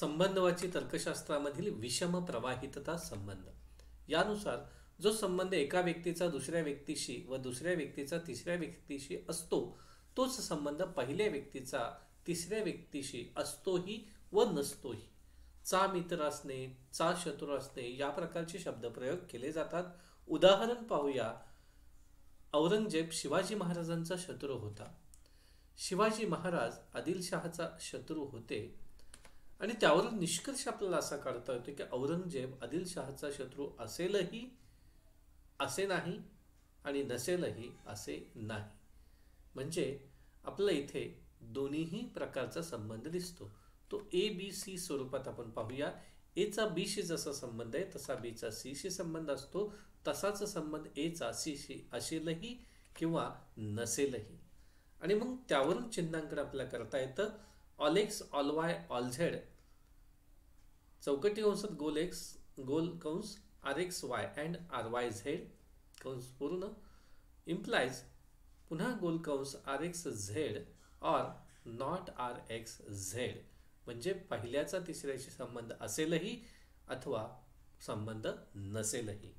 संबंधवाची तर्कशास्त्रामधील विषम प्रवाहितता संबंध. यानुसार जो संबंध एका व्यक्तीचा दुसऱ्या व्यक्तीशी व दुसऱ्या व्यक्तीचा तिसऱ्या व्यक्तीशी असतो, तोच संबंध पहिल्या व्यक्तीचा तिसऱ्या व्यक्तीशी असतोही व नसतोही. चा मित्र असणे, चा शत्रू असणे या प्रकारचे शब्दप्रयोग केले जातात. उदाहरण पाहूया. औरंगजेब शिवाजी महाराजांचा शत्रू होता. शिवाजी महाराज आदिलशहाचा शत्रू होते आणि त्यावरून निष्कर्ष आपल्याला असा काढता येतो की औरंगजेब आदिलशहाचा शत्रू असेलही असे नाही आणि नसेलही असे नाही. म्हणजे आपल्याला इथे दोन्हीही प्रकारचा संबंध दिसतो. तो ABC स्वरूपात आपण पाहूया. एचा बीशी जसा संबंध आहे तसा बीचा सीशी संबंध असतो. तसाच संबंध एचा सीशी असेलही किंवा नसेलही. आणि मग त्यावरून चिन्हांकन आपल्याला करता येतं. All x all y all z चौकटी कंसात गोल एक्स गोल कंस R x y and R y z कंस पूर्ण इम्प्लाइज पुन्हा गोल कंस R x z or not R x z. म्हणजे पहिल्याचा तिसऱ्याशी संबंध असेलही अथवा संबंध नसेलही.